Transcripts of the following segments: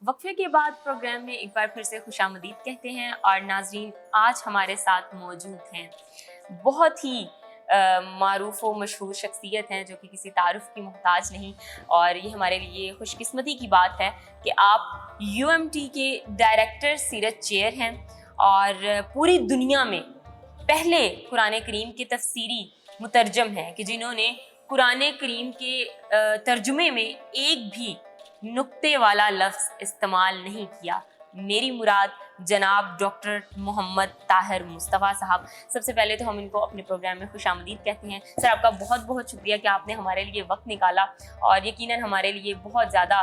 وقفے کے بعد پروگرام میں ایک بار پھر سے خوشامدید کہتے ہیں اور ناظرین آج ہمارے ساتھ موجود ہیں بہت ہی معروف و مشہور شخصیت ہیں جو کہ کسی تعارف کی محتاج نہیں، اور یہ ہمارے لیے خوش قسمتی کی بات ہے کہ آپ UMT کے ڈائریکٹر سیرت چیئر ہیں اور پوری دنیا میں پہلے قرآن کریم کے تفسیری مترجم ہیں کہ جنہوں نے قرآن کریم کے ترجمے میں ایک بھی نقطے والا لفظ استعمال نہیں کیا۔ میری مراد جناب ڈاکٹر محمد طاہر مصطفیٰ صاحب۔ سب سے پہلے تو ہم ان کو اپنے پروگرام میں خوش آمدید کہتے ہیں۔ سر آپ کا بہت بہت شکریہ کہ آپ نے ہمارے لیے وقت نکالا، اور یقیناً ہمارے لیے بہت زیادہ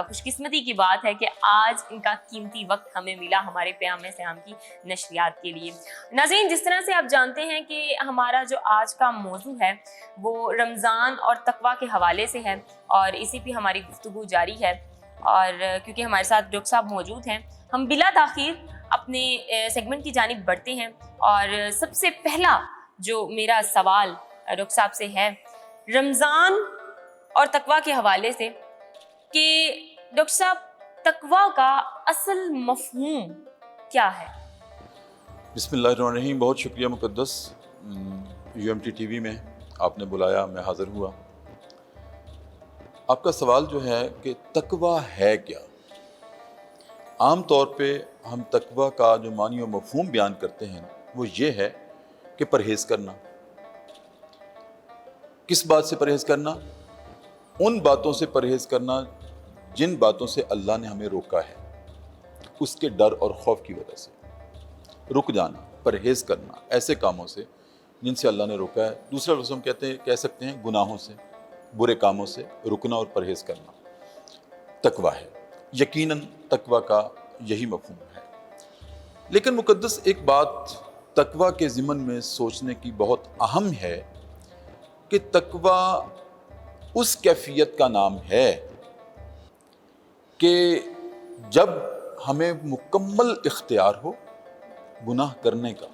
خوش قسمتی کی بات ہے کہ آج ان کا قیمتی وقت ہمیں ملا ہمارے پیام سیام کی نشریات کے لیے۔ ناظرین، جس طرح سے آپ جانتے ہیں کہ ہمارا جو آج کا موضوع ہے وہ رمضان اور تقویٰ کے حوالے سے ہے، اور اسی پہ ہماری گفتگو جاری ہے، اور کیونکہ ہمارے ساتھ ڈاکٹر صاحب موجود ہیں ہم بلا تاخیر اپنے سیگمنٹ کی جانب بڑھتے ہیں۔ اور سب سے پہلا جو میرا سوال ڈاکٹر صاحب سے ہے رمضان اور تقویٰ کے حوالے سے، کہ ڈاکٹر صاحب تقویٰ کا اصل مفہوم کیا ہے؟ بسم اللہ الرحمن الرحیم۔ بہت شکریہ مقدس، UMT TV میں آپ نے بلایا، میں حاضر ہوا۔ آپ کا سوال جو ہے کہ تقویٰ ہے کیا؟ عام طور پہ ہم تقویٰ کا جو معنی و مفہوم بیان کرتے ہیں وہ یہ ہے کہ پرہیز کرنا۔ کس بات سے پرہیز کرنا؟ ان باتوں سے پرہیز کرنا جن باتوں سے اللہ نے ہمیں روکا ہے، اس کے ڈر اور خوف کی وجہ سے رک جانا، پرہیز کرنا ایسے کاموں سے جن سے اللہ نے روکا ہے۔ دوسرا لفظ ہم کہہ سکتے ہیں گناہوں سے، برے کاموں سے رکنا اور پرہیز کرنا تقویٰ ہے۔ یقیناً تقویٰ کا یہی مفہوم ہے۔ لیکن مقدس ایک بات تقویٰ کے ضمن میں سوچنے کی بہت اہم ہے کہ تقویٰ اس کیفیت کا نام ہے کہ جب ہمیں مکمل اختیار ہو گناہ کرنے کا،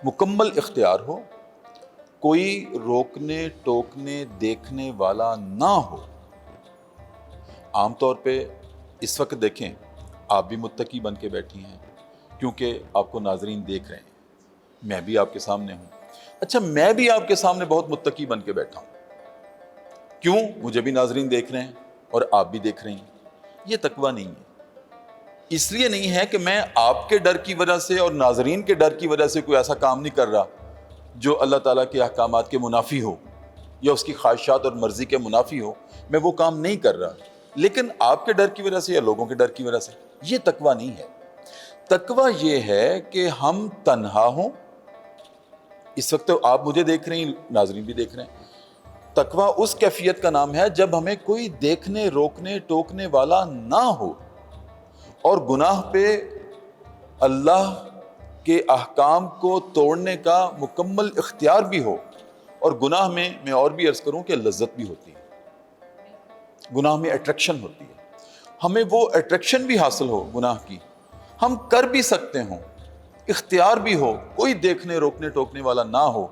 مکمل اختیار ہو، کوئی روکنے ٹوکنے دیکھنے والا نہ ہو۔ عام طور پہ اس وقت دیکھیں آپ بھی متقی بن کے بیٹھی ہیں کیونکہ آپ کو ناظرین دیکھ رہے ہیں، میں بھی آپ کے سامنے ہوں۔ اچھا، میں بھی آپ کے سامنے بہت متقی بن کے بیٹھا ہوں، کیوں؟ مجھے بھی ناظرین دیکھ رہے ہیں اور آپ بھی دیکھ رہے ہیں۔ یہ تقویٰ نہیں ہے۔ اس لیے نہیں ہے کہ میں آپ کے ڈر کی وجہ سے اور ناظرین کے ڈر کی وجہ سے کوئی ایسا کام نہیں کر رہا جو اللہ تعالیٰ کے احکامات کے منافی ہو یا اس کی خواہشات اور مرضی کے منافی ہو، میں وہ کام نہیں کر رہا، لیکن آپ کے ڈر کی وجہ سے یا لوگوں کے ڈر کی وجہ سے۔ یہ تقویٰ نہیں ہے۔ تقویٰ یہ ہے کہ ہم تنہا ہوں، اس وقت آپ مجھے دیکھ رہے ہیں، ناظرین بھی دیکھ رہے ہیں۔ تقویٰ اس کیفیت کا نام ہے جب ہمیں کوئی دیکھنے روکنے ٹوکنے والا نہ ہو، اور گناہ پہ اللہ کے احکام کو توڑنے کا مکمل اختیار بھی ہو، اور گناہ میں اور بھی عرض کروں کہ لذت بھی ہوتی ہے، گناہ میں اٹریکشن ہوتی ہے، ہمیں وہ اٹریکشن بھی حاصل ہو گناہ کی، ہم کر بھی سکتے ہوں، اختیار بھی ہو، کوئی دیکھنے روکنے ٹوکنے والا نہ ہو،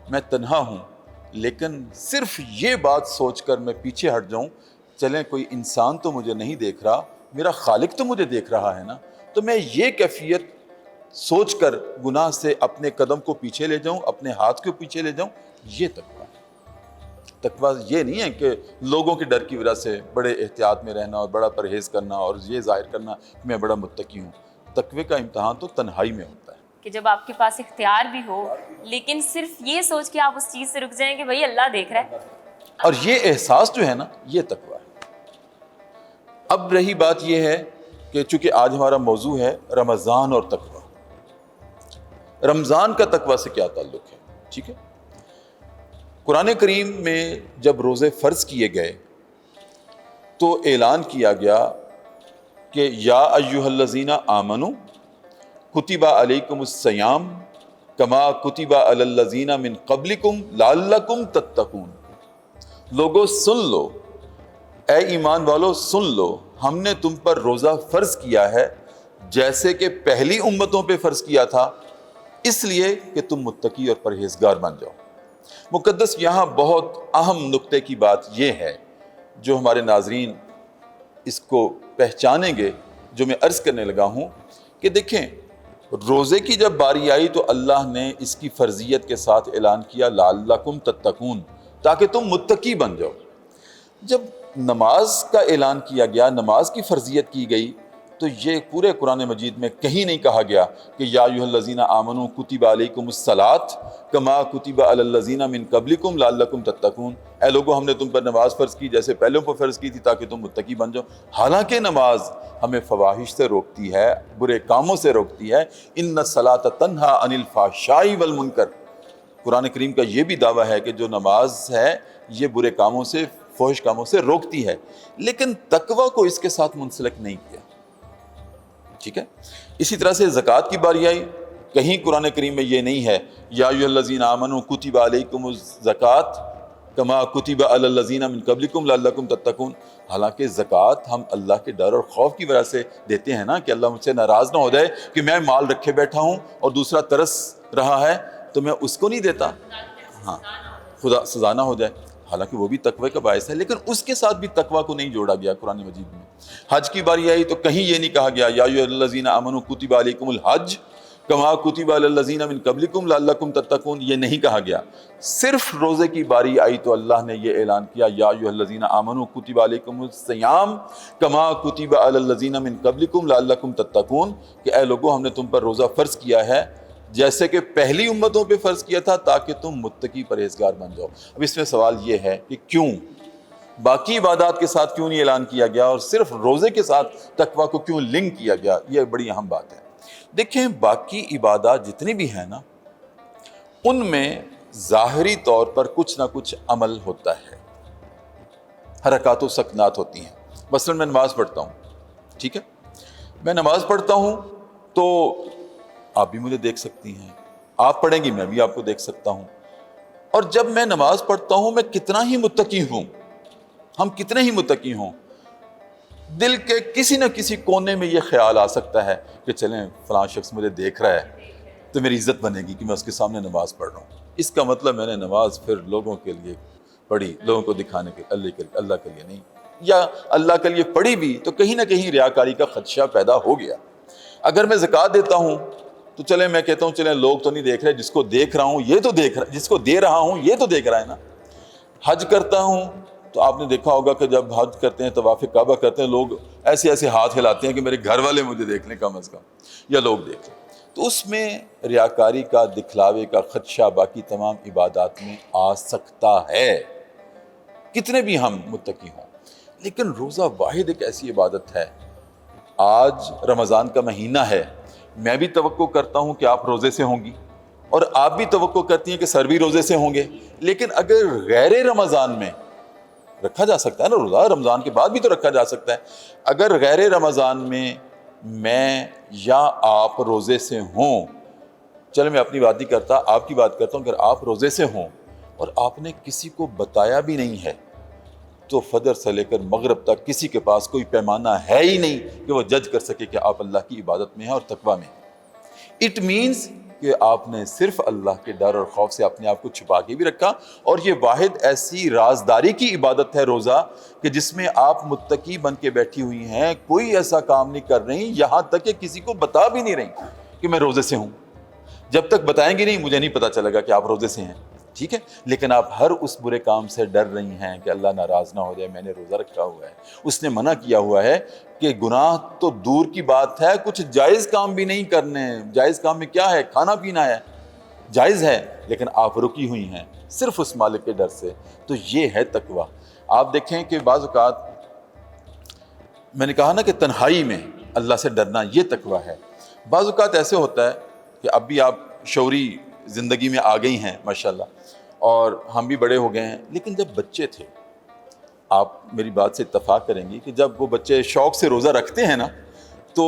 میں تنہا ہوں، لیکن صرف یہ بات سوچ کر میں پیچھے ہٹ جاؤں، چلیں کوئی انسان تو مجھے نہیں دیکھ رہا، میرا خالق تو مجھے دیکھ رہا ہے نا، تو میں یہ کیفیت سوچ کر گناہ سے اپنے قدم کو پیچھے لے جاؤں، اپنے ہاتھ کو پیچھے لے جاؤں، یہ تقویٰ ہے۔ تقویٰ یہ نہیں ہے کہ لوگوں کے ڈر کی وجہ سے بڑے احتیاط میں رہنا اور بڑا پرہیز کرنا اور یہ ظاہر کرنا کہ میں بڑا متقی ہوں۔ تقوی کا امتحان تو تنہائی میں ہوتا ہے کہ جب آپ کے پاس اختیار بھی ہو لیکن صرف یہ سوچ کے آپ اس چیز سے رک جائیں کہ بھائی اللہ دیکھ رہا ہے، اور یہ احساس جو ہے نا، یہ تقویٰ ہے۔ اب رہی بات یہ ہے کہ چونکہ آج ہمارا موضوع ہے رمضان اور تقویٰ، رمضان کا تقویٰ سے کیا تعلق ہے؟ ٹھیک ہے، قرآن کریم میں جب روزے فرض کیے گئے تو اعلان کیا گیا کہ یا ایھا الذین آمنوا کتب علیکم الصیام کما کتب علی الذین من قبلکم لعلکم تتقون۔ لوگو سن لو، اے ایمان والو سن لو، ہم نے تم پر روزہ فرض کیا ہے جیسے کہ پہلی امتوں پہ فرض کیا تھا، اس لیے کہ تم متقی اور پرہیزگار بن جاؤ۔ مقدس یہاں بہت اہم نقطے کی بات یہ ہے جو ہمارے ناظرین اس کو پہچانیں گے جو میں عرض کرنے لگا ہوں کہ دیکھیں روزے کی جب باری آئی تو اللہ نے اس کی فرضیت کے ساتھ اعلان کیا لعلکم تتقون، تاکہ تم متقی بن جاؤ۔ جب نماز کا اعلان کیا گیا، نماز کی فرضیت کی گئی، تو یہ پورے قرآن مجید میں کہیں نہیں کہا گیا کہ یا ایھا الذین آمنوا کتب علیکم الصلاۃ کما کتب علی الذین من قبلکم لعلکم تتقون، اے لوگو ہم نے تم پر نماز فرض کی جیسے پہلوں پر فرض کی تھی تاکہ تم متقی بن جاؤ۔ حالانکہ نماز ہمیں فواحش سے روکتی ہے، برے کاموں سے روکتی ہے، ان الصلاۃ تنہی عن الفحشاء والمنکر، قرآن کریم کا یہ بھی دعویٰ ہے کہ جو نماز ہے یہ برے کاموں سے، فحش کاموں سے روکتی ہے، لیکن تقوی کو اس کے ساتھ منسلک نہیں کیا۔ ٹھیک ہے، اسی طرح سے زکوٰۃ کی باری آئی، کہیں قرآن کریم میں یہ نہیں ہے یا ایھا الذین آمنوا کتب علیکم الزکوٰۃ کما کتب علی الذین من قبلکم لعلکم تتقون، حالانکہ زکوٰۃ ہم اللہ کے ڈر اور خوف کی وجہ سے دیتے ہیں نا، کہ اللہ مجھ سے ناراض نہ ہو جائے کہ میں مال رکھے بیٹھا ہوں اور دوسرا ترس رہا ہے تو میں اس کو نہیں دیتا، ہاں خدا سزا نہ ہو جائے، حالانکہ وہ بھی تقوی کا باعث ہے، لیکن اس کے ساتھ بھی تقوی کو نہیں جوڑا گیا قرآن مجید میں۔ حج کی باری آئی تو کہیں یہ نہیں کہا گیا یا ایھا الذین آمنوا کتب علیکم الحج کما کتب علی الذین من قبلکم لعلکم تتقون، یہ نہیں کہا گیا۔ صرف روزے کی باری آئی تو اللہ نے یہ اعلان کیا یا ایھا الذین آمنوا کتب علیکم الصیام کما کتب علی الذین من قبلکم لعلکم تتقون، کہ اے لوگو ہم نے تم پر روزہ فرض کیا ہے جیسے کہ پہلی امتوں پہ فرض کیا تھا تاکہ تم متقی پرہیزگار بن جاؤ۔ اب اس میں سوال یہ ہے کہ کیوں باقی عبادات کے ساتھ کیوں نہیں اعلان کیا گیا اور صرف روزے کے ساتھ تقوی کو کیوں لنک کیا گیا؟ یہ بڑی اہم بات ہے۔ دیکھیں باقی عبادات جتنی بھی ہیں نا، ان میں ظاہری طور پر کچھ نہ کچھ عمل ہوتا ہے، حرکات و سکنات ہوتی ہیں۔ مثلا میں نماز پڑھتا ہوں، ٹھیک ہے، میں نماز پڑھتا ہوں تو آپ بھی مجھے دیکھ سکتی ہیں، آپ پڑھیں گی میں بھی آپ کو دیکھ سکتا ہوں، اور جب میں نماز پڑھتا ہوں میں کتنا ہی متقی ہوں، ہم کتنے ہی متقی ہوں، دل کے کسی نہ کسی کونے میں یہ خیال آ سکتا ہے کہ چلیں فلاں شخص مجھے دیکھ رہا ہے تو میری عزت بنے گی کہ میں اس کے سامنے نماز پڑھ رہا ہوں، اس کا مطلب میں نے نماز پھر لوگوں کے لیے پڑھی، لوگوں کو دکھانے کے اللہ کے لیے نہیں، یا اللہ کے لیے پڑھی بھی تو کہیں نہ کہیں ریاکاری کا خدشہ پیدا ہو گیا۔ اگر میں زکوٰۃ دیتا ہوں تو چلیں میں کہتا ہوں چلیں لوگ تو نہیں دیکھ رہے، جس کو دیکھ رہا ہوں یہ تو دیکھ رہا، جس کو دے رہا ہوں یہ تو دیکھ رہا ہے نا۔ حج کرتا ہوں تو آپ نے دیکھا ہوگا کہ جب حج کرتے ہیں، طواف کعبہ کرتے ہیں، لوگ ایسے ایسے ہاتھ ہلاتے ہیں کہ میرے گھر والے مجھے دیکھ لیں کم از کم، یا لوگ دیکھ لیں، تو اس میں ریاکاری کا، دکھلاوے کا خدشہ باقی تمام عبادات میں آ سکتا ہے، کتنے بھی ہم متقی ہوں۔ لیکن روزہ واحد ایک ایسی عبادت ہے، آج رمضان کا مہینہ ہے، میں بھی توقع کرتا ہوں کہ آپ روزے سے ہوں گی، اور آپ بھی توقع کرتی ہیں کہ سر بھی روزے سے ہوں گے، لیکن اگر غیر رمضان میں رکھا جا سکتا ہے نا روزہ، رمضان کے بعد بھی تو رکھا جا سکتا ہے، اگر غیر رمضان میں یا آپ روزے سے ہوں، چلے میں اپنی بات نہیں کرتا، آپ کی بات کرتا ہوں، اگر آپ روزے سے ہوں اور آپ نے کسی کو بتایا بھی نہیں ہے تو فجر سے لے کر مغرب تک کسی کے پاس کوئی پیمانہ ہے ہی نہیں کہ وہ جج کر سکے کہ آپ اللہ کی عبادت میں ہیں اور تقوی میں ہیں۔ اٹ مینز کہ آپ نے صرف اللہ کے ڈر اور خوف سے اپنے آپ کو چھپا کے بھی رکھا، اور یہ واحد ایسی رازداری کی عبادت ہے روزہ کہ جس میں آپ متقی بن کے بیٹھی ہوئی ہیں، کوئی ایسا کام نہیں کر رہی، یہاں تک کہ کسی کو بتا بھی نہیں رہی کہ میں روزے سے ہوں۔ جب تک بتائیں گی نہیں مجھے نہیں پتا چلے گا کہ آپ روزے سے ہیں، ٹھیک ہے، لیکن آپ ہر اس برے کام سے ڈر رہی ہیں کہ اللہ ناراض نہ ہو جائے، میں نے روزہ رکھا ہوا ہے، اس نے منع کیا ہوا ہے کہ گناہ تو دور کی بات ہے، کچھ جائز کام بھی نہیں کرنے ہیں۔ جائز کام میں کیا ہے؟ کھانا پینا ہے، جائز ہے، لیکن آپ رکی ہوئی ہیں صرف اس مالک کے ڈر سے، تو یہ ہے تقوی۔ آپ دیکھیں کہ بعض اوقات میں نے کہا نا کہ تنہائی میں اللہ سے ڈرنا یہ تقوی ہے۔ بعض اوقات ایسے ہوتا ہے کہ اب بھی آپ شعوری زندگی میں آ گئی ہیں ماشاءاللہ، اور ہم بھی بڑے ہو گئے ہیں، لیکن جب بچے تھے، آپ میری بات سے اتفاق کریں گی کہ جب وہ بچے شوق سے روزہ رکھتے ہیں نا، تو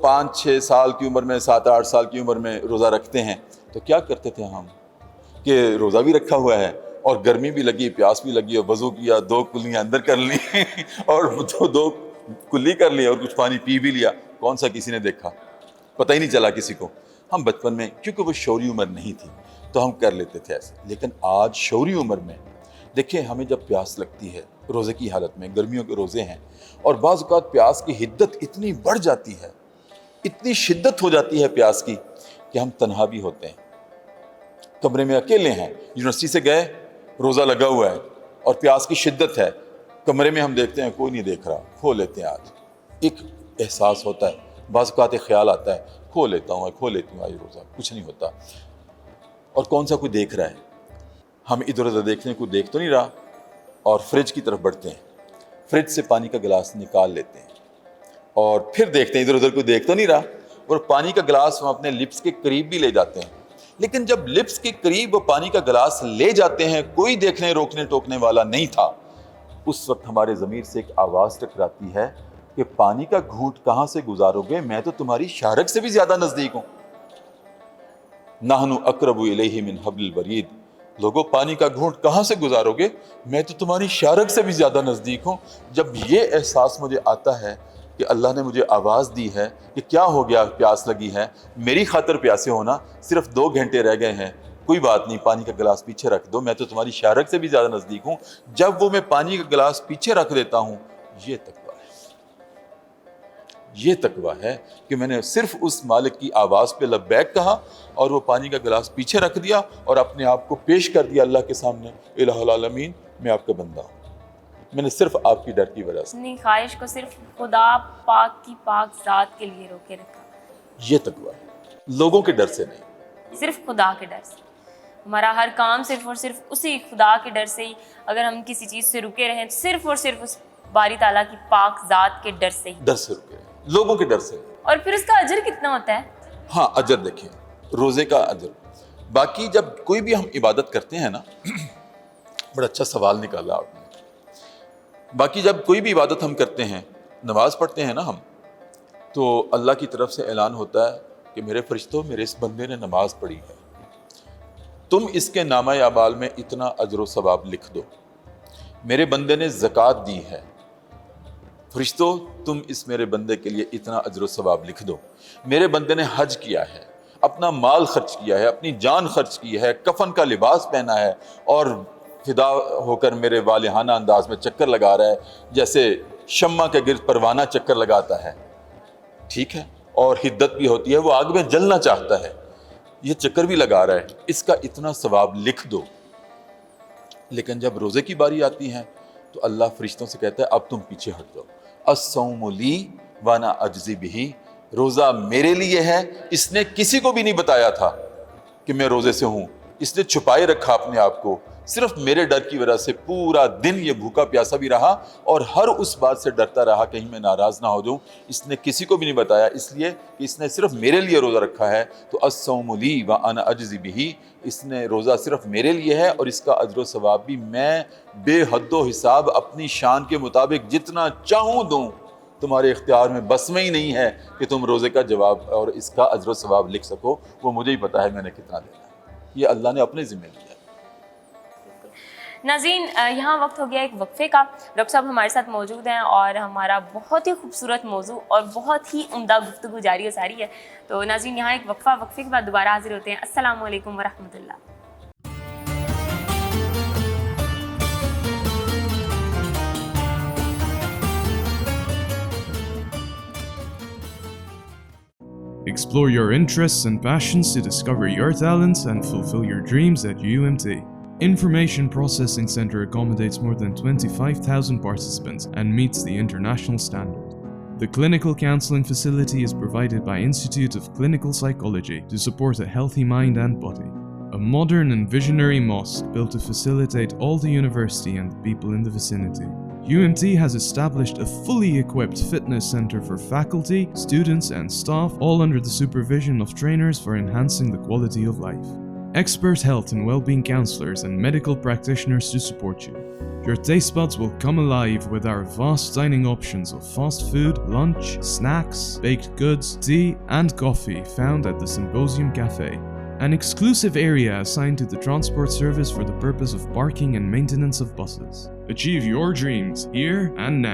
5-6 سال کی عمر میں، 7-8 سال کی عمر میں روزہ رکھتے ہیں، تو کیا کرتے تھے ہم کہ روزہ بھی رکھا ہوا ہے اور گرمی بھی لگی، پیاس بھی لگی، اور وضو کیا، 2 کلیاں اندر کر لی اور 2 کلی کر لی اور کچھ پانی پی بھی لیا، کون سا کسی نے دیکھا؟ پتہ ہی نہیں چلا کسی کو۔ ہم بچپن میں کیونکہ وہ شعوری عمر نہیں تھی تو ہم کر لیتے تھے ایسے، لیکن آج شعوری عمر میں دیکھیں ہمیں جب پیاس لگتی ہے روزے کی حالت میں، گرمیوں کے روزے ہیں، اور بعض اوقات پیاس کی حدت اتنی بڑھ جاتی ہے، اتنی شدت ہو جاتی ہے پیاس کی کہ ہم تنہا بھی ہوتے ہیں، کمرے میں اکیلے ہیں، یونیورسٹی سے گئے، روزہ لگا ہوا ہے اور پیاس کی شدت ہے، کمرے میں ہم دیکھتے ہیں کوئی نہیں دیکھ رہا، کھو لیتے ہیں آج، ایک احساس ہوتا ہے، بعض اوقات ایک خیال آتا ہے کھو لیتا ہوں، کھو لیتی ہوں آج روزہ، کچھ نہیں ہوتا، اور کون سا کوئی دیکھ رہا ہے، ہم ادھر ادھر دیکھتے ہیں کوئی دیکھ تو نہیں رہا، اور فریج کی طرف بڑھتے ہیں، فریج سے پانی کا گلاس نکال لیتے ہیں اور پھر دیکھتے ہیں ادھر ادھر کوئی دیکھ تو نہیں رہا، اور پانی کا گلاس ہم اپنے لپس کے قریب بھی لے جاتے ہیں، لیکن جب لپس کے قریب وہ پانی کا گلاس لے جاتے ہیں، کوئی دیکھنے روکنے ٹوکنے والا نہیں تھا، اس وقت ہمارے ضمیر سے ایک آواز ٹکراتی ہے کہ پانی کا گھونٹ کہاں سے گزارو گے، میں تو تمہاری شارک سے بھی زیادہ نزدیک ہوں، نحن اقرب الیہ من حبل الورید، لوگوں پانی کا گھونٹ کہاں سے گزارو گے، میں تو تمہاری شارک سے بھی زیادہ نزدیک ہوں۔ جب یہ احساس مجھے آتا ہے کہ اللہ نے مجھے آواز دی ہے کہ کیا ہو گیا، پیاس لگی ہے، میری خاطر پیاسے ہونا، صرف 2 گھنٹے رہ گئے ہیں، کوئی بات نہیں، پانی کا گلاس پیچھے رکھ دو، میں تو تمہاری شارک سے بھی زیادہ نزدیک ہوں، جب وہ میں پانی کا گلاس پیچھے رکھ دیتا ہوں، یہ تقویٰ ہے، یہ تقویٰ ہے کہ میں نے صرف اس مالک کی آواز پہ لبیک کہا اور وہ پانی کا گلاس پیچھے رکھ دیا اور اپنے آپ کو پیش کر دیا اللہ کے سامنے، الہ العالمین میں آپ کا بندہ ہوں، میں نے صرف آپ کی ڈر کی وجہ سے اپنی خواہش کو صرف خدا پاک کی پاک ذات کے لیے روکے رکھا، یہ تقویٰ ہے، لوگوں کے ڈر سے نہیں، صرف خدا کے ڈر سے۔ ہمارا ہر کام صرف اور صرف اسی خدا کے ڈر سے ہی، اگر ہم کسی چیز سے رکے رہیں تو صرف اور صرف اس باری تعالیٰ کی پاک ذات کے ڈر سے ہی، ڈر سے رکے، لوگوں کے ڈر سے نہیں۔ اور پھر اس کا اجر کتنا ہوتا ہے؟ ہاں اجر دیکھیں، روزے کا اجر، باقی جب کوئی بھی ہم عبادت کرتے ہیں نا، بڑا اچھا سوال نکالا آپ نے، باقی جب کوئی بھی عبادت ہم کرتے ہیں، نماز پڑھتے ہیں نا ہم، تو اللہ کی طرف سے اعلان ہوتا ہے کہ میرے فرشتوں، میرے اس بندے نے نماز پڑھی ہے، تم اس کے نامہ اعمال میں اتنا اجر و ثواب لکھ دو، میرے بندے نے زکوٰۃ دی ہے، فرشتوں تم اس میرے بندے کے لیے اتنا اجر و ثواب لکھ دو، میرے بندے نے حج کیا ہے، اپنا مال خرچ کیا ہے، اپنی جان خرچ کی ہے، کفن کا لباس پہنا ہے اور فدا ہو کر میرے والہانہ انداز میں چکر لگا رہا ہے، جیسے شمع کے گرد پروانہ چکر لگاتا ہے، ٹھیک ہے، اور حدت بھی ہوتی ہے، وہ آگ میں جلنا چاہتا ہے، یہ چکر بھی لگا رہا ہے، اس کا اتنا ثواب لکھ دو۔ لیکن جب روزے کی باری آتی ہے تو اللہ فرشتوں سے کہتا ہے اب تم پیچھے ہٹ جاؤ، الصوم لی وانا اجزی بہ، روزہ میرے لیے ہے، اس نے کسی کو بھی نہیں بتایا تھا کہ میں روزے سے ہوں، اس نے چھپائے رکھا اپنے آپ کو، صرف میرے ڈر کی وجہ سے پورا دن یہ بھوکا پیاسا بھی رہا اور ہر اس بات سے ڈرتا رہا کہیں میں ناراض نہ ہو جاؤں، اس نے کسی کو بھی نہیں بتایا، اس لیے کہ اس نے صرف میرے لیے روزہ رکھا ہے، تو الصوم لی وانا اجزی بہ، اس نے روزہ صرف میرے لیے ہے اور اس کا اجر و ثواب بھی میں بے حد و حساب اپنی شان کے مطابق جتنا چاہوں دوں، تمہارے اختیار میں بس میں ہی نہیں ہے کہ تم روزے کا جواب اور اس کا اجر و ثواب لکھ سکو، وہ مجھے ہی پتا ہے میں نے کتنا دینا ہے، یہ اللہ نے اپنے ذمہ لیا ہے۔ ناظرین، یہاں وقت ہو گیا ایک وقفے کا، ڈاکٹر صاحب ہمارے ساتھ موجود ہیں اور ہمارا بہت ہی خوبصورت موضوع اور بہت ہی عمدہ گفتگو جاری و ساری ہے، تو ناظرین یہاں ایک وقفہ، وقفے کے بعد دوبارہ حاضر ہوتے ہیں۔ السلام علیکم ورحمۃ اللہ۔ Explore your interests and passions to discover your talents and fulfill your dreams at UMT. Information Processing Center accommodates more than 25,000 participants and meets the international standard. The clinical counseling facility is provided by Institute of Clinical Psychology to support a healthy mind and body. A modern and visionary mosque built to facilitate all the university and the people in the vicinity. UMT has established a fully equipped fitness center for faculty, students and staff, all under the supervision of trainers for enhancing the quality of life. Expert health and well-being counselors and medical practitioners to support you. Your taste buds will come alive with our vast dining options of fast food, lunch, snacks, baked goods, tea and coffee found at the Symposium Cafe. An exclusive area assigned to the transport service for the purpose of parking and maintenance of buses. Achieve your dreams here and now.